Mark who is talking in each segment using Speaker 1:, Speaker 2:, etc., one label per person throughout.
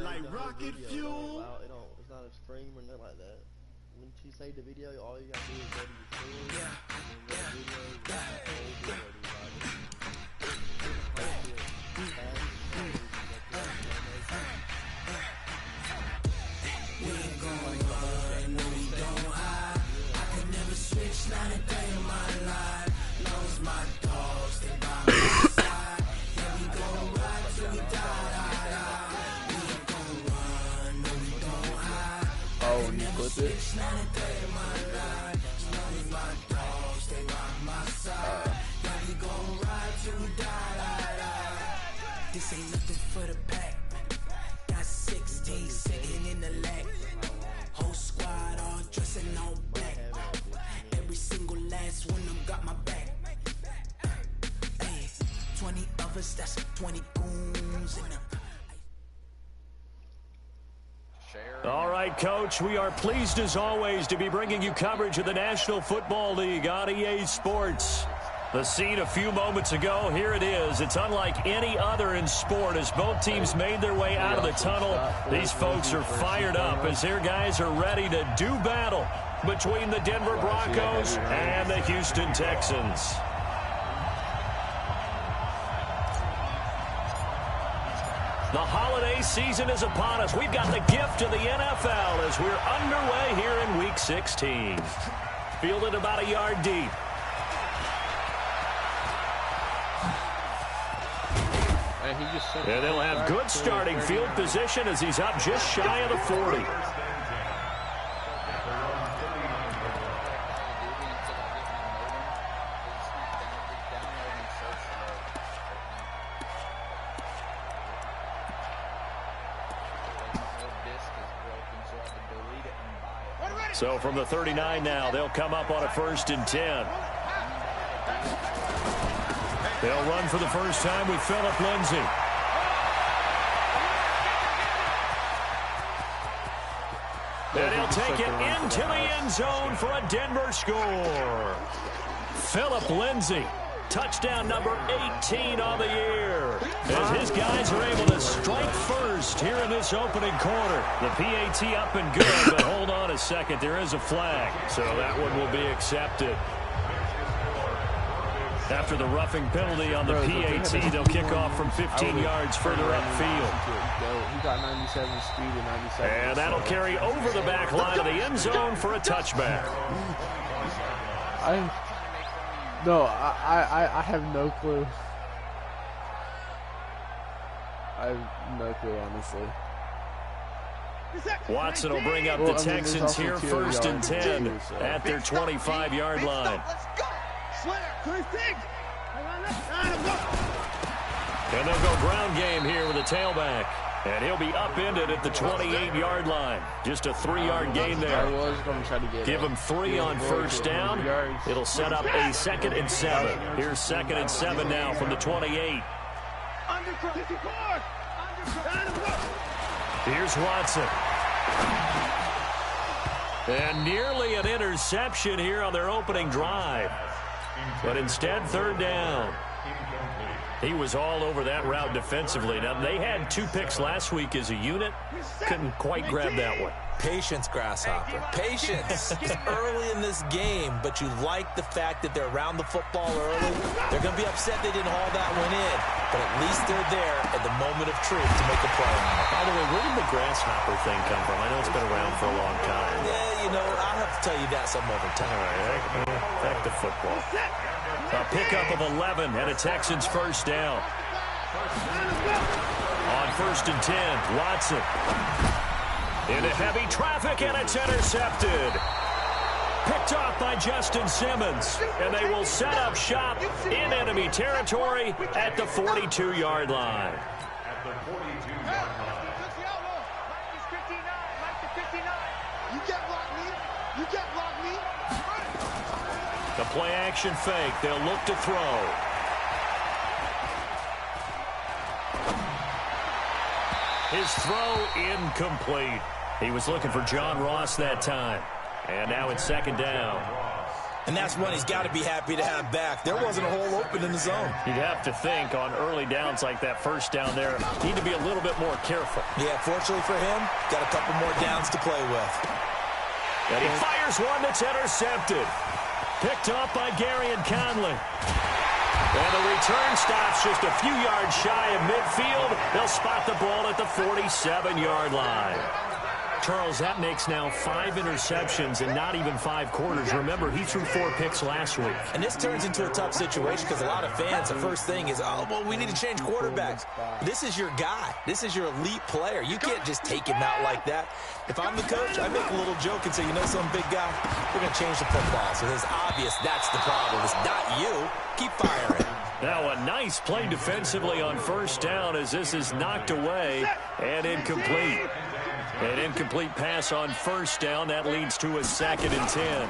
Speaker 1: like rocket fuel.
Speaker 2: It's not a stream or nothing like that. When she saved the video, all you gotta do is go to your story.
Speaker 3: We ain't gon' run, no we don't hide. I can never switch, not a day in my life. Long as my dogs, they by my side. Yeah, we gon' ride till we die. We ain't gon' run, no we don't hide.
Speaker 4: Oh, when you clip it?
Speaker 3: Not a day in my life. Long as my dogs, they by my side. Yeah, we gon' ride till we die. This ain't nothing for the pack. Got 16 sitting in the lag. Whole squad all dressing all black. Every single last one of them got my back. Hey, 20 of us, that's 20 goons in them.
Speaker 5: All right, Coach, we are pleased as always to be bringing you coverage of the National Football League on EA Sports. The scene a few moments ago, here it is. It's unlike any other in sport as both teams made their way out of the tunnel. These folks are fired up as their guys are ready to do battle between the Denver Broncos and the Houston Texans. The holiday season is upon us. We've got the gift of the NFL as we're underway here in Week 16. Fielded about a yard deep. And they'll have good starting field position as he's up just shy of the 40. So from the 39 now, they'll come up on a 1st and 10. They'll run for the first time with Phillip Lindsay. And he'll take it into the end zone for a Denver score. Phillip Lindsay, touchdown number 18 on the year. As his guys are able to strike first here in this opening quarter. The PAT up and good, but hold on a second. There is a flag, so that one will be accepted. After the roughing penalty on the PAT, they'll kick off from 15 yards further upfield.
Speaker 4: He got 97 speed and 97.
Speaker 5: And that'll carry over the back line of the end zone for a touchback.
Speaker 4: I have no clue. I have no clue, honestly.
Speaker 5: Watson will bring up the Texans here, 1st and 10 at their 25-yard line. And they'll go ground game here with a tailback. And he'll be upended at the 28-yard line. Just a 3-yard gain there. Give him 3 on 1st down. It'll set up a 2nd and 7. Here's 2nd and 7 now from the 28. Here's Watson. And nearly an interception here on their opening drive. But instead, 3rd down. He was all over that route defensively. Now, they had 2 picks last week as a unit. Couldn't quite grab that one.
Speaker 6: Patience, Grasshopper. Patience. It's early in this game, but you like the fact that they're around the football early. They're going to be upset they didn't haul that one in, but at least they're there at the moment of truth to make a play.
Speaker 5: By the way, where did the Grasshopper thing come from? I know it's been around for a long time.
Speaker 6: Yeah, you know, I'll have to tell you that some other time.
Speaker 5: All right, back to football. A pickup of 11 and a Texans 1st down. On 1st and 10, Watson. Into heavy traffic, and it's intercepted. Picked off by Justin Simmons. And they will set up shop in enemy territory at the 42-yard line. The play-action fake. They'll look to throw. His throw incomplete. He was looking for John Ross that time. And now it's 2nd down.
Speaker 6: And that's one he's got to be happy to have back. There wasn't a hole open in the zone.
Speaker 5: You'd have to think on early downs like that first down there, need to be a little bit more careful.
Speaker 6: Yeah, fortunately for him, got a couple more downs to play with.
Speaker 5: And he fires one that's intercepted. Picked off by Gary and Conley. And the return stops just a few yards shy of midfield. They'll spot the ball at the 47-yard line. Charles, that makes now 5 interceptions in not even 5 quarters. Remember, he threw 4 picks last week.
Speaker 6: And this turns into a tough situation because a lot of fans, the first thing is, oh, well, we need to change quarterbacks. This is your guy. This is your elite player. You can't just take him out like that. If I'm the coach, I make a little joke and say, you know, some big guy, we're going to change the football. So it's obvious that's the problem. It's not you. Keep firing.
Speaker 5: Now a nice play defensively on first down as this is knocked away and incomplete. An incomplete pass on first down. That leads to a 2nd and 10.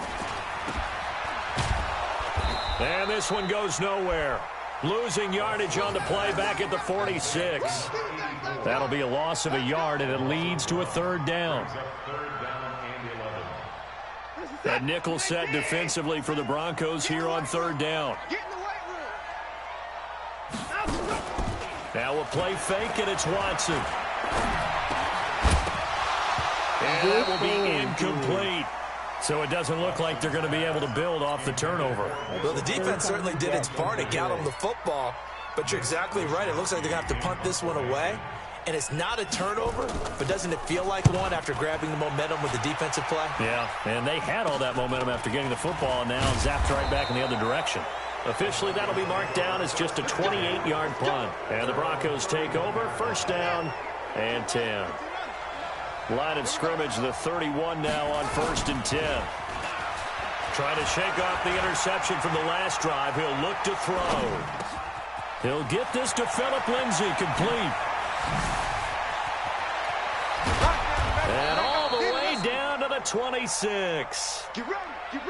Speaker 5: And this one goes nowhere. Losing yardage on the play back at the 46. That'll be a loss of a yard, and it leads to a 3rd down. That nickel set defensively for the Broncos here on 3rd down. Now a play fake, and it's Watson. And that will be incomplete. So it doesn't look like they're going to be able to build off the turnover.
Speaker 6: Well, the defense certainly did its part to get on the football, but you're exactly right. It looks like they're going to have to punt this one away. And it's not a turnover, but doesn't it feel like one after grabbing the momentum with the defensive play?
Speaker 5: Yeah, and they had all that momentum after getting the football, and now zapped right back in the other direction. Officially, that'll be marked down as just a 28-yard punt. And the Broncos take over, 1st down and 10. Line of scrimmage, the 31 now on 1st and 10. Trying to shake off the interception from the last drive. He'll look to throw. He'll get this to Phillip Lindsay, complete. And all the way down to the 26.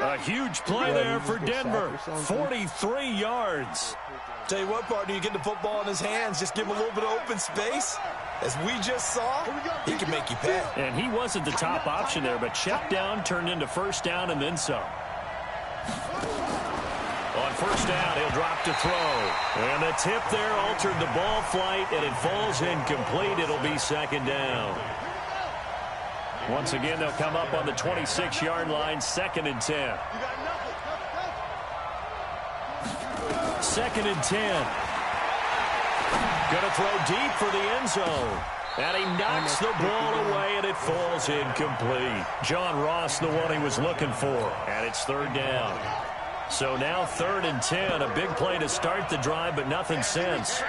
Speaker 5: A huge play there for Denver. 43 yards.
Speaker 6: Tell you what, partner, you get the football in his hands, just give him a little bit of open space. As we just saw, he can make you pay.
Speaker 5: And he wasn't the top option there, but check down turned into 1st down and then some. On 1st down, he'll drop to throw. And the tip there altered the ball flight, and it falls incomplete. It'll be 2nd down. Once again, they'll come up on the 26-yard line, 2nd and 10. 2nd and 10. Going to throw deep for the end zone. And he knocks the ball away, and it falls incomplete. John Ross, the one he was looking for. And it's 3rd down. So now 3rd and 10. A big play to start the drive, but nothing since.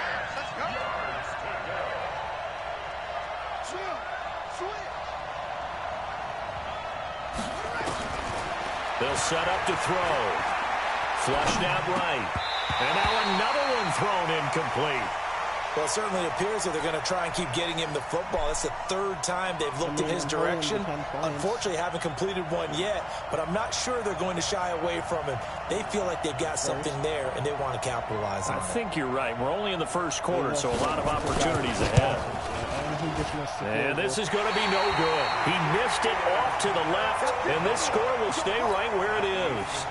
Speaker 5: They'll set up to throw. Flushed out right. And now another one thrown incomplete.
Speaker 6: Well, it certainly appears that they're going to try and keep getting him the football. That's the 3rd time they've looked in his direction. Unfortunately, haven't completed one yet, but I'm not sure they're going to shy away from him. They feel like they've got something there, and they want to capitalize on it.
Speaker 5: I think you're right. We're only in the 1st quarter, so a lot of opportunities ahead. And this is going to be no good. He missed it off to the left, and this score will stay right where it is.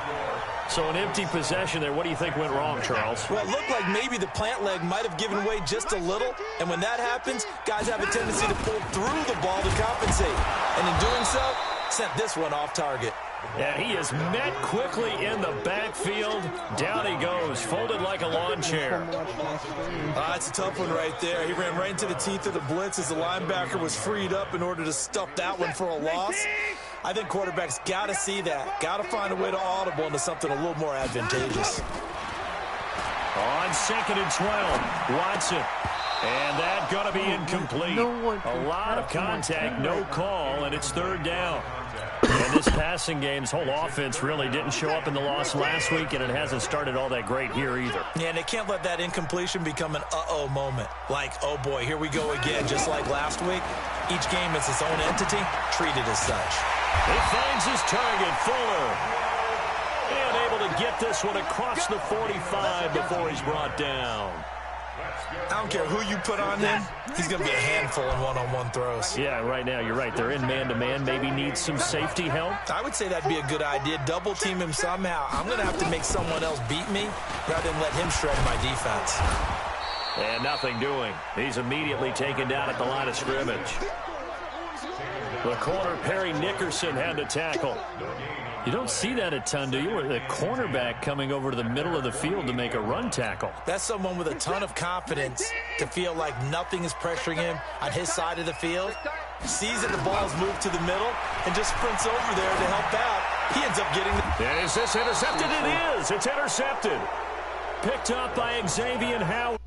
Speaker 5: So an empty possession there. What do you think went wrong, Charles?
Speaker 6: Well, it looked like maybe the plant leg might have given way just a little. And when that happens, guys have a tendency to pull through the ball to compensate. And in doing so, sent this one off target.
Speaker 5: And he is met quickly in the backfield. Down he goes, folded like a lawn chair.
Speaker 6: That's a tough one right there. He ran right into the teeth of the blitz as the linebacker was freed up in order to stuff that one for a loss. I think quarterbacks got to see that. Got to find a way to audible into something a little more advantageous.
Speaker 5: On 2nd and 12, Watson. And that going to be incomplete. A lot of contact, no call, and it's 3rd down. And this passing game's whole offense really didn't show up in the loss last week, and it hasn't started all that great here either.
Speaker 6: Yeah, and they can't let that incompletion become an uh-oh moment. Like, oh boy, here we go again, just like last week. Each game is its own entity, treated as such.
Speaker 5: He finds his target, Fuller. And able to get this one across the 45 before he's brought down.
Speaker 6: I don't care who you put on him, he's going to be a handful in one-on-one throws.
Speaker 5: Yeah, right now, you're right. They're in man-to-man. Maybe needs some safety help.
Speaker 6: I would say that'd be a good idea. Double team him somehow. I'm going to have to make someone else beat me rather than let him shred my defense.
Speaker 5: And nothing doing. He's immediately taken down at the line of scrimmage. The corner, Perry Nickerson, had to tackle. You don't see that a ton, do you? Or the cornerback coming over to the middle of the field to make a run tackle.
Speaker 6: That's someone with a ton of confidence to feel like nothing is pressuring him on his side of the field. Sees that the ball's moved to the middle and just sprints over there to help out. He ends up getting the...
Speaker 5: And is this intercepted? It is. It's intercepted. Picked up by Xavier Howard.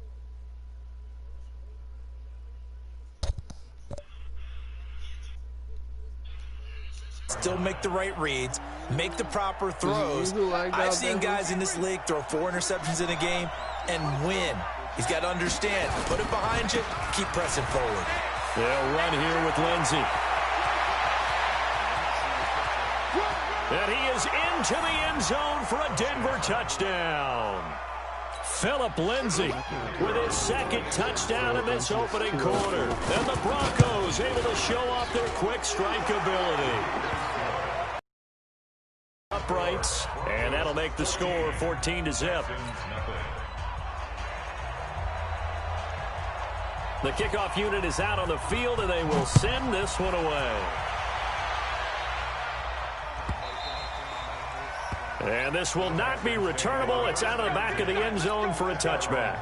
Speaker 6: Still make the right reads, make the proper throws. I've seen guys in this league throw 4 interceptions in a game and win. He's got to understand, put it behind you, keep pressing forward.
Speaker 5: They'll run here with Lindsey. And he is into the end zone for a Denver touchdown. Phillip Lindsay with his second touchdown in this opening quarter. And the Broncos able to show off their quick strike ability. Uprights, and that'll make the score 14-0. The kickoff unit is out on the field, and they will send this one away. And this will not be returnable. It's out of the back of the end zone for a touchback.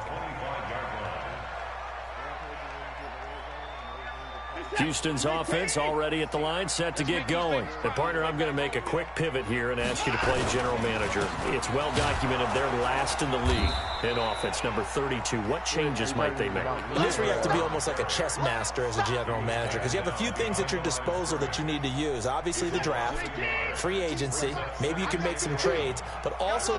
Speaker 5: Houston's offense already at the line, set to get going. And, partner, I'm going to make a quick pivot here and ask you to play general manager. It's well documented they're last in the league in offense, number 32. What changes might they make?
Speaker 6: In this where you have to be almost like a chess master as a general manager, because you have a few things at your disposal that you need to use. Obviously the draft, free agency, maybe you can make some trades, but also...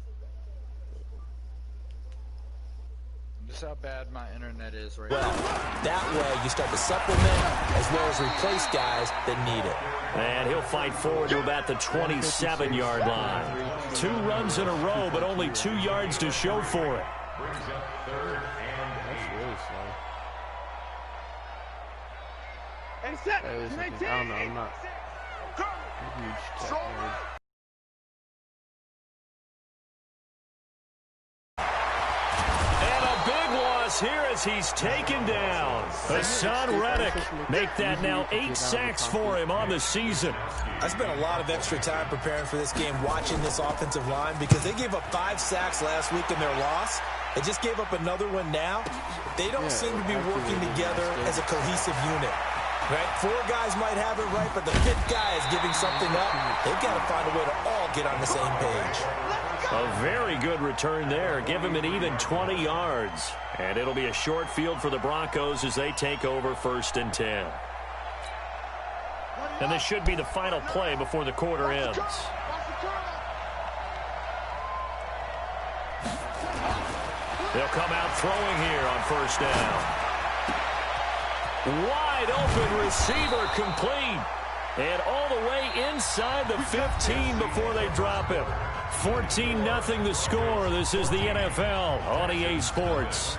Speaker 1: Just how bad my internet is right
Speaker 6: well,
Speaker 1: now.
Speaker 6: That way you start to supplement as well as replace guys that need it.
Speaker 5: And he'll fight forward to about the 27-yard line. 2 runs in a row, but only 2 yards to show for it.
Speaker 4: That's really slow. I don't know, I'm not a huge tech nerd.
Speaker 5: Here as he's taken down. Hassan Reddick make that now 8 sacks for him on the season.
Speaker 6: I spent a lot of extra time preparing for this game, watching this offensive line, because they gave up 5 sacks last week in their loss. They just gave up another one now. They don't seem to be working together as a cohesive unit. Right? 4 guys might have it right, but the 5th guy is giving something up. They've got to find a way to all get on the same page.
Speaker 5: A very good return there. Give him an even 20 yards. And it'll be a short field for the Broncos as they take over 1st and 10. And this should be the final play before the quarter ends. They'll come out throwing here on 1st down. Wide open receiver complete. And all the way inside the 15 before they drop him. 14-0 the score. This is the NFL on EA Sports.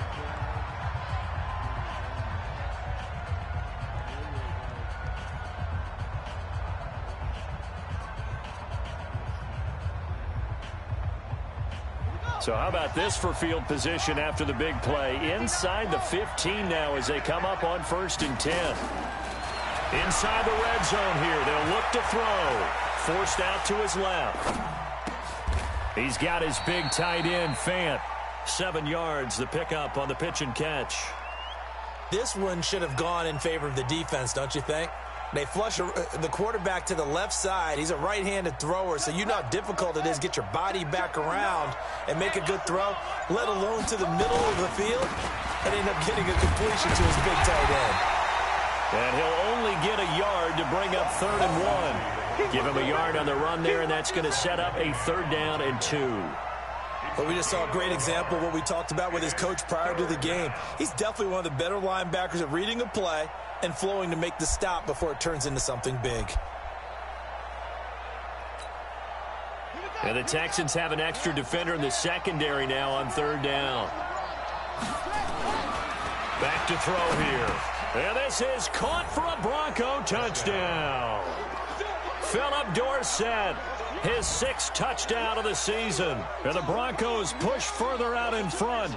Speaker 5: So how about this for field position after the big play? Inside the 15 now as they come up on 1st and 10. Inside the red zone here. They'll look to throw. Forced out to his left. He's got his big tight end, Fant. 7 yards, the pickup on the pitch and catch.
Speaker 6: This one should have gone in favor of the defense, don't you think? They flush the quarterback to the left side. He's a right-handed thrower, so you know how difficult it is to get your body back around and make a good throw, let alone to the middle of the field, and end up getting a completion to his big tight end.
Speaker 5: And he'll only get a yard to bring up 3rd and 1. Give him a yard on the run there, and that's going to set up a 3rd down and 2.
Speaker 6: But we just saw a great example of what we talked about with his coach prior to the game. He's definitely one of the better linebackers at reading a play and flowing to make the stop before it turns into something big.
Speaker 5: And the Texans have an extra defender in the secondary now on 3rd down. Back to throw here. And this is caught for a Bronco touchdown. Philip Dorsett, his 6th touchdown of the season. And the Broncos push further out in front.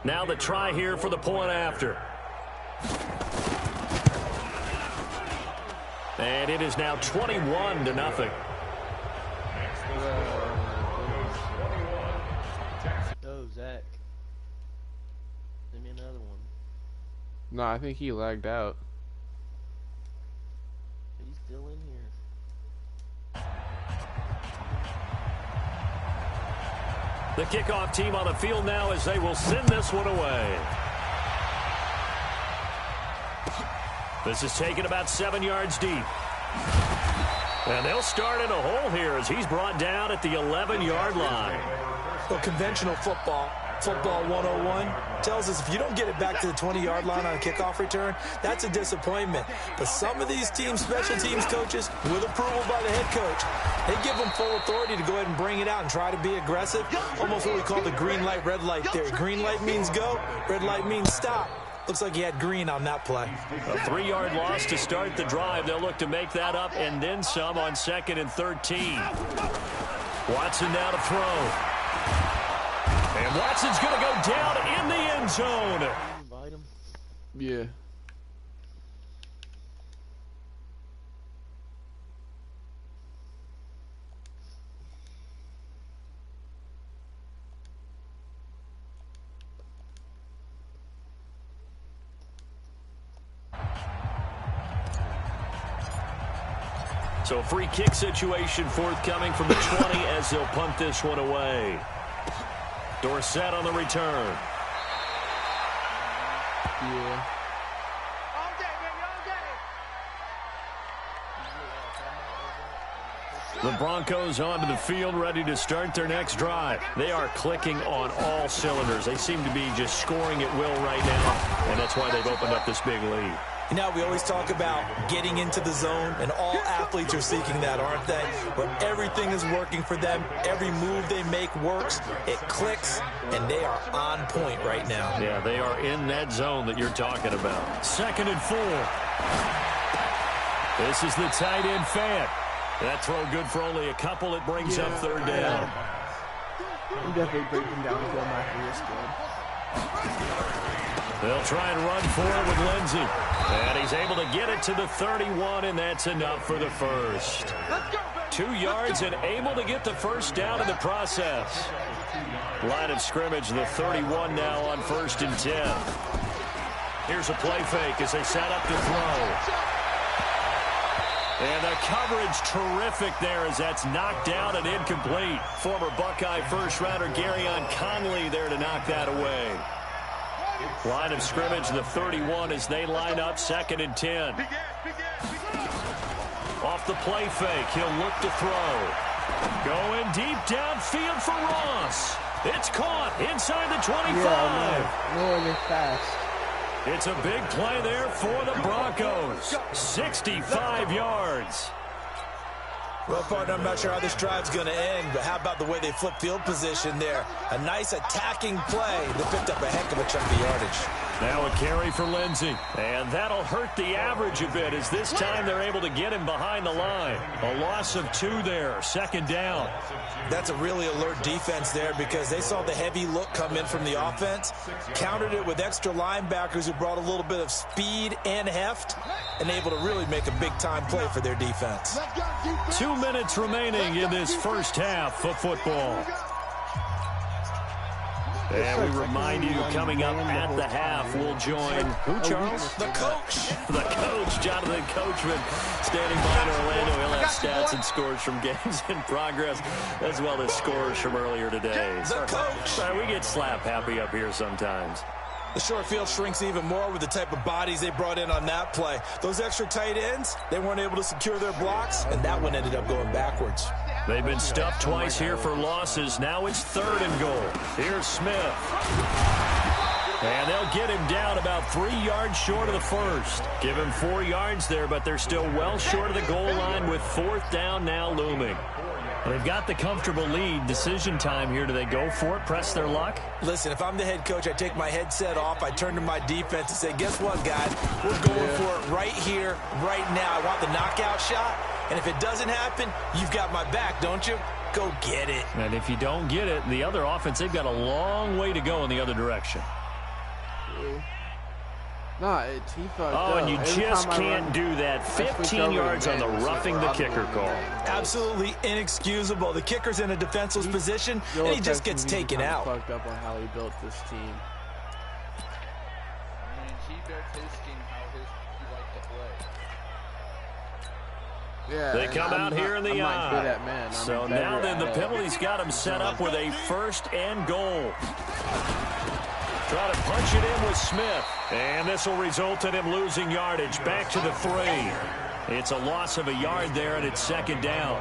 Speaker 5: Now the try here for the point after. And it is now 21-0.
Speaker 2: Oh, Zach. Send me another one.
Speaker 4: No, I think he lagged out.
Speaker 2: He's still in here.
Speaker 5: The kickoff team on the field now as they will send this one away. This is taken about 7 yards deep. And they'll start in a hole here as he's brought down at the 11-yard line.
Speaker 6: Well, conventional football 101, tells us if you don't get it back to the 20-yard line on a kickoff return, that's a disappointment. But some of these teams, special teams coaches, with approval by the head coach, they give them full authority to go ahead and bring it out and try to be aggressive. Almost what we call the green light, red light theory. Green light means go, red light means stop. Looks like he had green on that play.
Speaker 5: A 3-yard loss to start the drive. They'll look to make that up and then some on 2nd and 13. Watson now to throw. And Watson's going to go down in the end zone.
Speaker 2: Invite him.
Speaker 4: Yeah.
Speaker 5: So free kick situation forthcoming from the 20 as they'll punt this one away. Dorsett on the return.
Speaker 4: Yeah.
Speaker 5: The Broncos onto the field, ready to start their next drive. They are clicking on all cylinders. They seem to be just scoring at will right now, and that's why they've opened up this big lead.
Speaker 6: You know, we always talk about getting into the zone, and all athletes are seeking that, aren't they? Where everything is working for them, every move they make works, it clicks, and they are on point right now.
Speaker 5: Yeah, they are in that zone that you're talking about. 2nd and 4. This is the tight end Fant. That throw good for only a couple. It brings up 3rd down.
Speaker 4: I'm definitely breaking down the film after this game.
Speaker 5: They'll try and run for it with Lindsey. And he's able to get it to the 31, and that's enough for the first. 2 yards and able to get the first down in the process. Line of scrimmage, the 31 now on 1st and 10. Here's a play fake as they set up to throw. And the coverage terrific there as that's knocked down and incomplete. Former Buckeye first-rounder Garyon Conley there to knock that away. Line of scrimmage, the 31 as they line up 2nd and 10. Off the play fake, he'll look to throw. Going deep downfield for Ross. It's caught inside the 25.
Speaker 4: Yeah, no, they're fast.
Speaker 5: It's a big play there for the Broncos. 65 yards.
Speaker 6: Well, partner, I'm not sure how this drive's going to end, but how about the way they flip field position there? A nice attacking play that picked up a heck of a chunk of yardage.
Speaker 5: Now a carry for Lindsey. And that'll hurt the average a bit as this time they're able to get him behind the line. A loss of 2 there, 2nd down.
Speaker 6: That's a really alert defense there because they saw the heavy look come in from the offense, countered it with extra linebackers who brought a little bit of speed and heft, and able to really make a big-time play for their defense.
Speaker 5: 2 minutes remaining in this first half of football. And we remind you, coming up at the half, we'll join, who, Charles?
Speaker 6: The coach.
Speaker 5: The coach, Jonathan Coachman, standing by in Orlando. He'll have stats and scores from games in progress, as well as scores from earlier today.
Speaker 6: The coach.
Speaker 5: Sorry, we get slap happy up here sometimes.
Speaker 6: The short field shrinks even more with the type of bodies they brought in on that play. Those extra tight ends, they weren't able to secure their blocks, and that one ended up going backwards.
Speaker 5: They've been stuffed twice here for losses. Now it's 3rd and goal. Here's Smith. And they'll get him down about 3 yards short of the first. Give him 4 yards there, but they're still well short of the goal line with 4th down now looming. They've got the comfortable lead. Decision time here. Do they go for it, press their luck?
Speaker 6: Listen, if I'm the head coach, I take my headset off. I turn to my defense and say, guess what, guys? We're going for it right here, right now. I want the knockout shot. And if it doesn't happen, you've got my back, don't you? Go get it.
Speaker 5: And if you don't get it, the other offense, they've got a long way to go in the other direction.
Speaker 4: Nah, it's
Speaker 5: Oh, and you just can't do that. 15 yards on the roughing the kicker call.
Speaker 6: Absolutely inexcusable. The kicker's in a defenseless position, and he just gets taken out.
Speaker 4: Fucked up on how he built this team.
Speaker 1: I mean, he built his team how he liked to play.
Speaker 4: Yeah,
Speaker 5: They come out here in the eye.
Speaker 4: Good at man.
Speaker 5: So now then the penalty's got him set up with a 1st and goal. Try to punch it in with Smith. And this will result in him losing yardage. Back to the 3. It's a loss of a yard there, and it's 2nd down.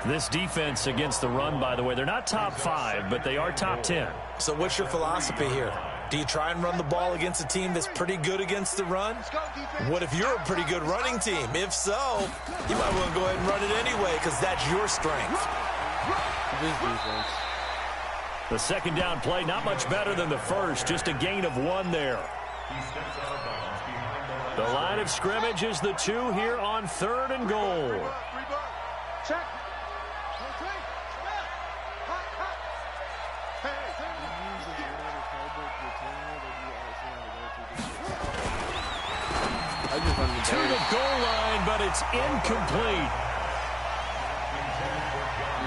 Speaker 5: This defense against the run, by the way, they're not top 5, but they are top 10.
Speaker 6: So what's your philosophy here? Do you try and run the ball against a team that's pretty good against the run? What if you're a pretty good running team? If so, you might want to go ahead and run it anyway because that's your strength.
Speaker 4: This defense.
Speaker 5: The 2nd down play, not much better than the first, just a gain of 1 there. The line of scrimmage is the 2 here on 3rd and goal.
Speaker 7: Check.
Speaker 5: To the goal line, but it's incomplete.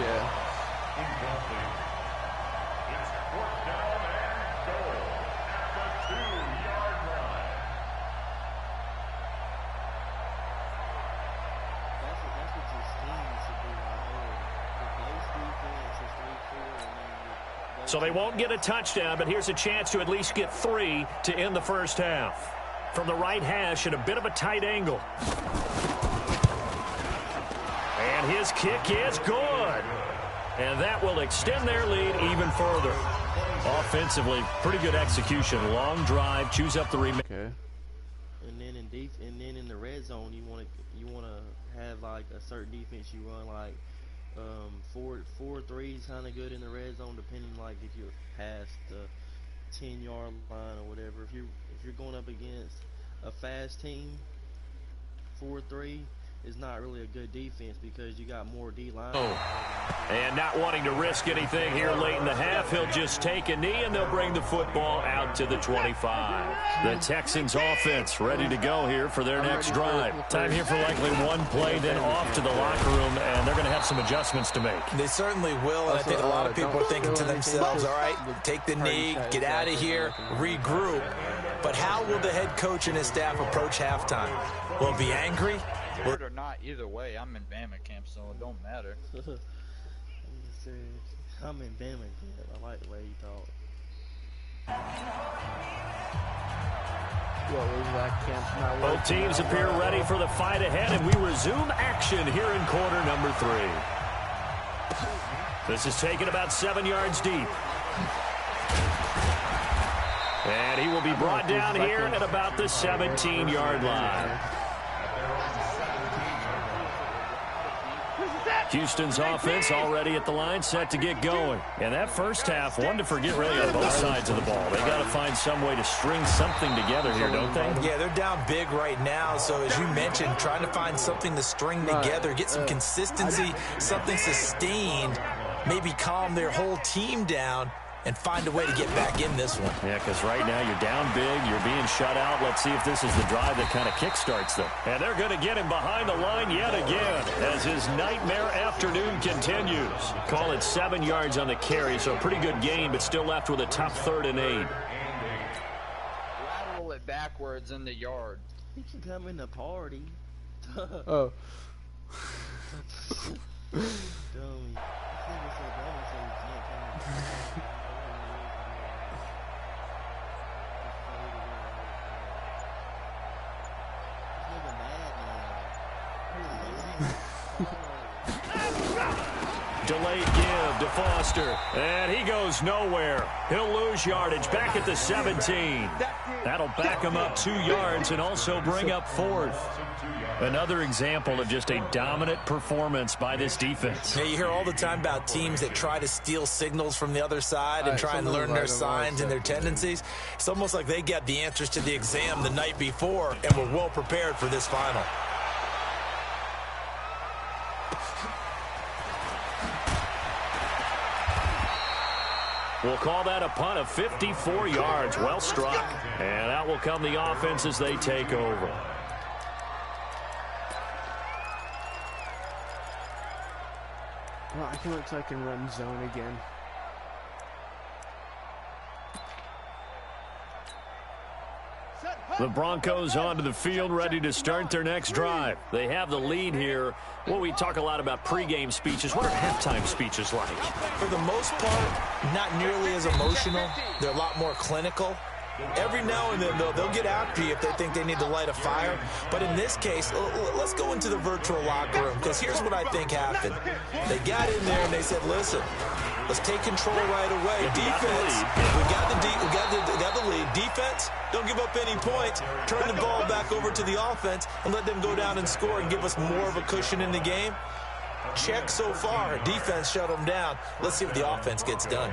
Speaker 4: Yeah.
Speaker 5: So they won't get a touchdown, but here's a chance to at least get 3 to end the first half. From the right hash at a bit of a tight angle. And his kick is good. And that will extend their lead even further. Offensively, pretty good execution. Long drive, choose up the remaining.
Speaker 4: Okay.
Speaker 2: And then in the red zone, you want to have like a certain defense you run, like 4-3 is kind of good in the red zone, depending like if you're past the 10-yard line or whatever. If you're going up against a fast team, 4-3 is not really a good defense because you got more D-line.
Speaker 5: And not wanting to risk anything here late in the half, he'll just take a knee and they'll bring the football out to the 25. The Texans offense ready to go here for their next drive. Time here for likely 1 play, then off to the locker room, and they're going to have some adjustments to make.
Speaker 6: They certainly will, and I think a lot of people are thinking to themselves, all right, take the knee, get out of here, regroup. But how will the head coach and his staff approach halftime? Will he be angry?
Speaker 1: Or not, either way, I'm in Bama camp, so it don't matter.
Speaker 2: I'm in Bama camp. I like the way you talk.
Speaker 5: Both teams appear ready for the fight ahead, and we resume action here in quarter number 3. This is taken about 7 yards deep. And he will be brought down here at about the 17-yard line. Houston's offense already at the line, set to get going. And that first half, one to forget really on both sides of the ball. They got to find some way to string something together here, don't they?
Speaker 6: Yeah, they're down big right now. So as you mentioned, trying to find something to string together, get some consistency, something sustained, maybe calm their whole team down and find a way to get back in this one.
Speaker 5: Yeah, because right now you're down big, you're being shut out. Let's see if this is the drive that kind of kickstarts them. And they're going to get him behind the line yet again as his nightmare afternoon continues. Call it 7 yards on the carry, so a pretty good gain, but still left with a tough 3rd and 8.
Speaker 1: Lateral it backwards in the yard.
Speaker 2: He can come in the party.
Speaker 4: Oh.
Speaker 2: Dummy. This nigga so dumb, so he can't come in.
Speaker 5: Delayed give to Foster. And he goes nowhere. He'll lose yardage back at the 17. That'll back him up 2 yards and also bring up 4th. Another example of just a dominant performance by this defense.
Speaker 6: Yeah, you hear all the time about teams that try to steal signals from the other side and try and learn their signs and their tendencies. It's almost like they got the answers to the exam the night before and were well prepared for this final.
Speaker 5: We'll call that a punt of 54 yards. Well struck. And out will come the offense as they take over.
Speaker 4: Well, I looks like I can run zone again.
Speaker 5: The Broncos onto the field, ready to start their next drive. They have the lead here. Well, we talk a lot about pregame speeches. What are halftime speeches like?
Speaker 6: For the most part, not nearly as emotional. They're a lot more clinical. Every now and then, they'll get after you if they think they need to light a fire. But in this case, let's go into the virtual locker room, because here's what I think happened. They got in there and they said, listen, let's take control right away. Defense, we got the lead. Defense, don't give up any points. Turn the ball back over to the offense and let them go down and score and give us more of a cushion in the game. Check so far. Defense shut them down. Let's see what the offense gets done.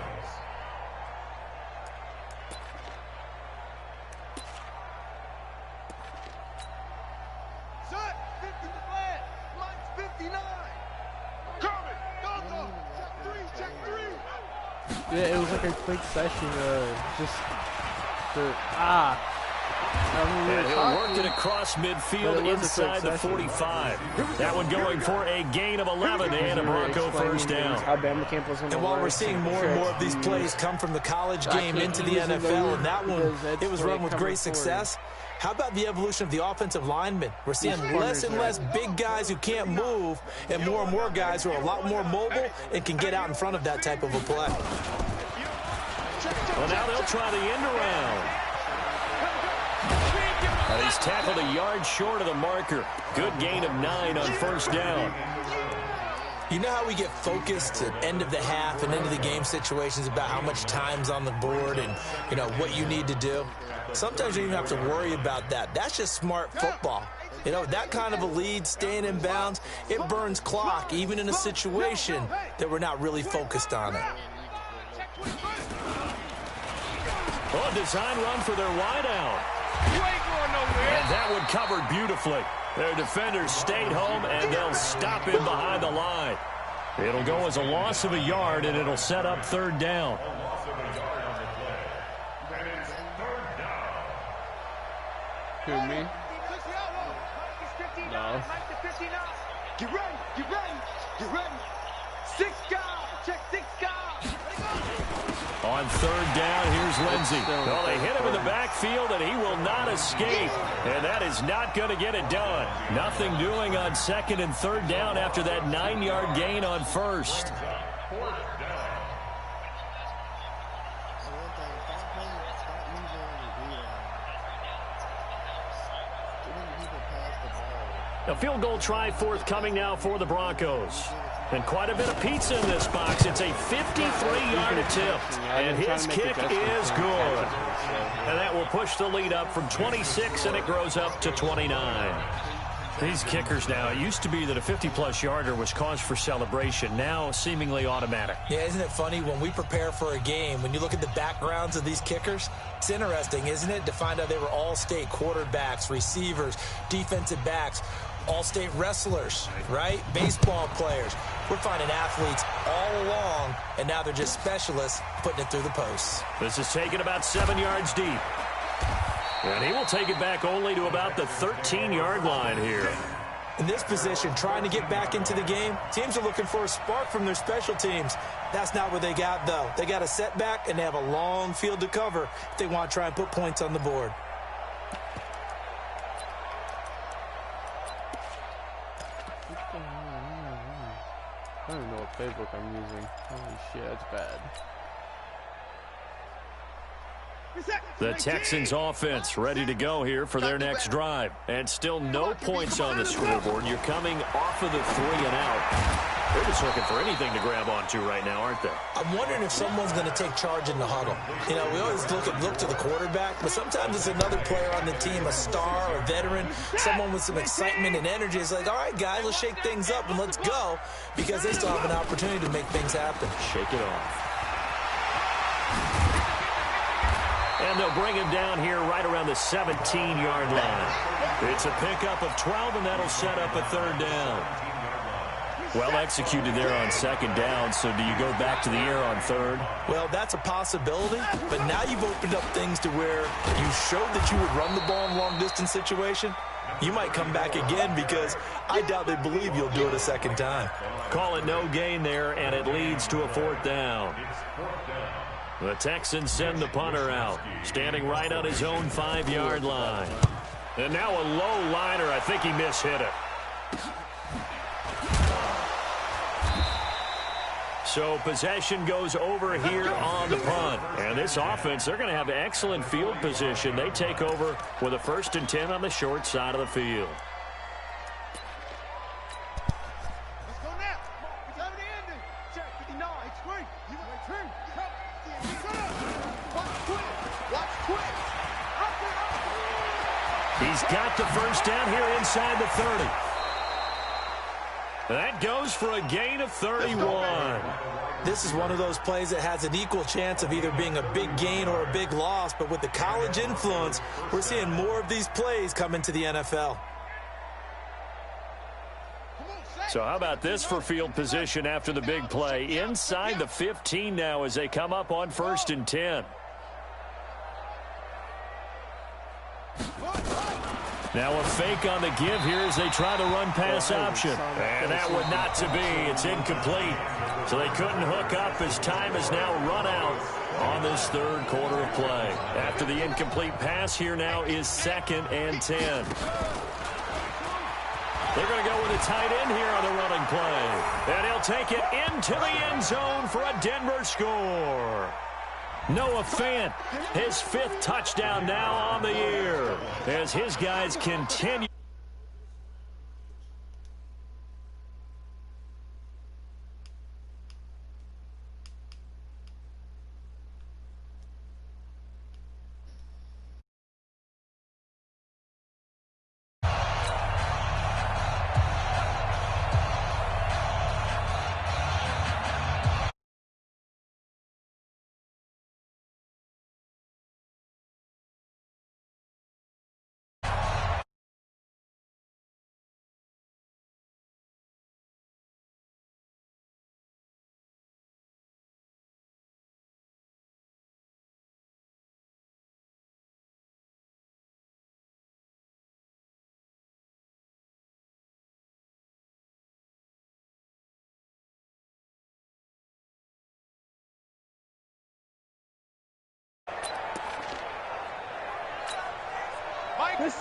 Speaker 4: Yeah, it was like a quick session,
Speaker 5: And he'll work it across midfield inside the 45. That one going for a gain of 11 and a Bronco first down.
Speaker 6: And while we're seeing more and more of these plays come from the college game into the NFL, and that one, it was run with great success. How about the evolution of the offensive linemen? We're seeing less and less big guys who can't move and more guys who are a lot more mobile and can get out in front of that type of a play.
Speaker 5: Well, now they'll try the end around. And he's tackled a yard short of the marker. Good gain of 9 on first down.
Speaker 6: You know how we get focused at end of the half and end of the game situations about how much time's on the board and, you know, what you need to do? Sometimes you don't even have to worry about that. That's just smart football. You know, that kind of a lead, staying in bounds, it burns clock, even in a situation that we're not really focused on it.
Speaker 5: Oh, a design run for their wideout. And that one covered beautifully. Their defenders stayed home, and they'll stop him behind the line. It'll go as a loss of a yard, and it'll set up third down.
Speaker 4: Who, me? No.
Speaker 7: Get ready. 6 guys. Check 6 guys.
Speaker 5: On third down, here's Lindsey. Well, they hit him in the backfield, and he will not escape. And that is not going to get it done. Nothing doing on second and third down after that 9-yard gain on first. A field goal try forthcoming now for the Broncos. And quite a bit of pizza in this box. It's a 53-yard attempt. And his kick is good. And that will push the lead up from 26, and it grows up to 29. These kickers now, it used to be that a 50-plus yarder was cause for celebration. Now seemingly automatic.
Speaker 6: Yeah, isn't it funny when we prepare for a game, when you look at the backgrounds of these kickers, it's interesting, isn't it, to find out they were all-state quarterbacks, receivers, defensive backs, all-state wrestlers, right? Baseball players. We're finding athletes all along, and now they're just specialists putting it through the posts.
Speaker 5: This is taken about 7 yards deep. And he will take it back only to about the 13-yard line here.
Speaker 6: In this position, trying to get back into the game, teams are looking for a spark from their special teams. That's not what they got, though. They got a setback, and they have a long field to cover if they want to try and put points on the board.
Speaker 4: I don't know what playbook I'm using. Holy shit, that's bad.
Speaker 5: The Texans offense ready to go here for their next drive. And still no points on the scoreboard. You're coming off of the 3 and out. They're just looking for anything to grab onto right now, aren't they?
Speaker 6: I'm wondering if someone's going to take charge in the huddle. You know, we always look to the quarterback, but sometimes it's another player on the team, a star, a veteran, someone with some excitement and energy. It's like, all right, guys, let's shake things up and let's go, because they still have an opportunity to make things happen.
Speaker 5: Shake it off. And they'll bring him down here right around the 17-yard line. It's a pickup of 12, and that'll set up a third down. Well executed there on second down, so do you go back to the air on third?
Speaker 6: Well, that's a possibility, but now you've opened up things to where you showed that you would run the ball in long-distance situation. You might come back again, because I doubt they believe you'll do it a second time.
Speaker 5: Call it no gain there, and it leads to a fourth down. The Texans send the punter out, standing right on his own 5-yard line. And now a low liner. I think he mishit it. So possession goes over here on the punt. And this offense, they're going to have excellent field position. They take over with a 1st and 10 on the short side of the field.
Speaker 7: Let's go now. It's over the ending. Check 59. Screen. You want to turn. Watch quick. Watch quick.
Speaker 5: He's got the first down here inside the 30. That goes for a gain of 31.
Speaker 6: This is one of those plays that has an equal chance of either being a big gain or a big loss, but with the college influence, we're seeing more of these plays come into the NFL.
Speaker 5: So how about this for field position after the big play? Inside the 15 now as they come up on 1st and 10. Now a fake on the give here as they try to run pass option. And that would not to be. It's incomplete. So they couldn't hook up as time is now run out on this third quarter of play. After the incomplete pass, here now is 2nd and 10. They're going to go with a tight end here on the running play. And he'll take it into the end zone for a Denver score. Noah Fant, his 5th touchdown now on the year as his guys continue.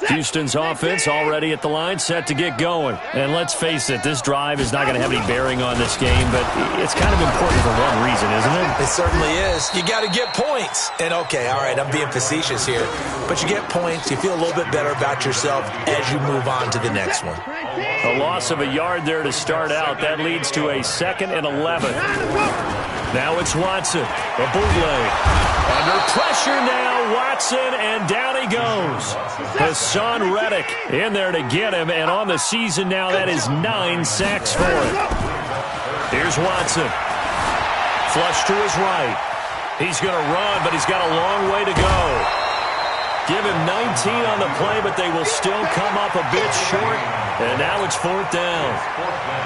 Speaker 5: Houston's offense already at the line, set to get going. And let's face it, this drive is not going to have any bearing on this game, but it's kind of important for one reason, isn't it?
Speaker 6: It certainly is. You got to get points. And, okay, all right, I'm being facetious here. But you get points, you feel a little bit better about yourself as you move on to the next one.
Speaker 5: A loss of a yard there to start out. That leads to a 2nd and 11. Now it's Watson, a bootleg. Under pressure now, Watson, and down he goes. Hassan Reddick in there to get him, and on the season now, that is 9 sacks for him. Here's Watson. Flush to his right. He's going to run, but he's got a long way to go. Give him 19 on the play, but they will still come up a bit short, and now it's 4th down.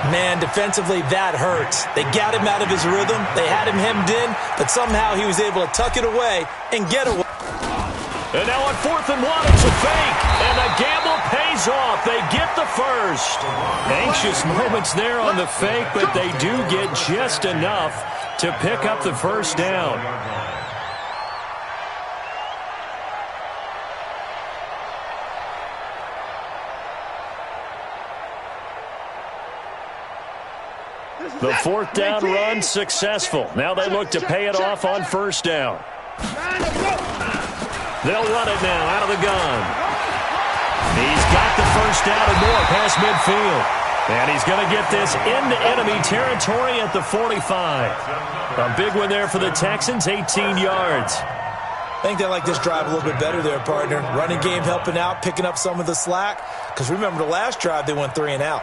Speaker 6: Man, defensively, that hurts. They got him out of his rhythm. They had him hemmed in, but somehow he was able to tuck it away and get away.
Speaker 5: And now on 4th and 1, it's a fake, and the gamble pays off. They get the first. Anxious moments there on the fake, but they do get just enough to pick up the first down. The 4th down run successful. Now they look to pay it off on 1st down. They'll run it now out of the gun. He's got the first down and more past midfield. And he's going to get this into enemy territory at the 45. A big one there for the Texans, 18 yards.
Speaker 6: I think they like this drive a little bit better there, partner. Running game helping out, picking up some of the slack. Because remember the last drive, they went 3 and out.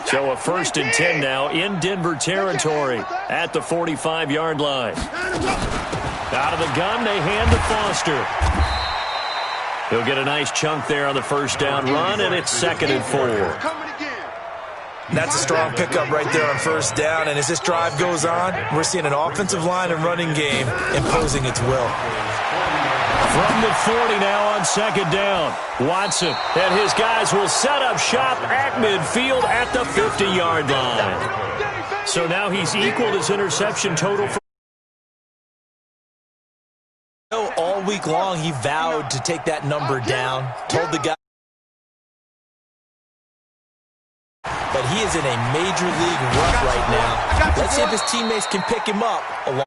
Speaker 5: So a 1st and 10 now in Denver territory at the 45-yard line. Out of the gun, they hand to Foster. He'll get a nice chunk there on the 1st down run, and it's 2nd and 4.
Speaker 6: That's a strong pickup right there on 1st down, and as this drive goes on, we're seeing an offensive line and running game imposing its will.
Speaker 5: From the 40 now on 2nd down. Watson and his guys will set up shop at midfield at the 50-yard line. So now he's equaled his interception total.
Speaker 6: All week long, he vowed to take that number down, told the guy. But he is in a major league rut right now. Let's see if his teammates can pick him up along.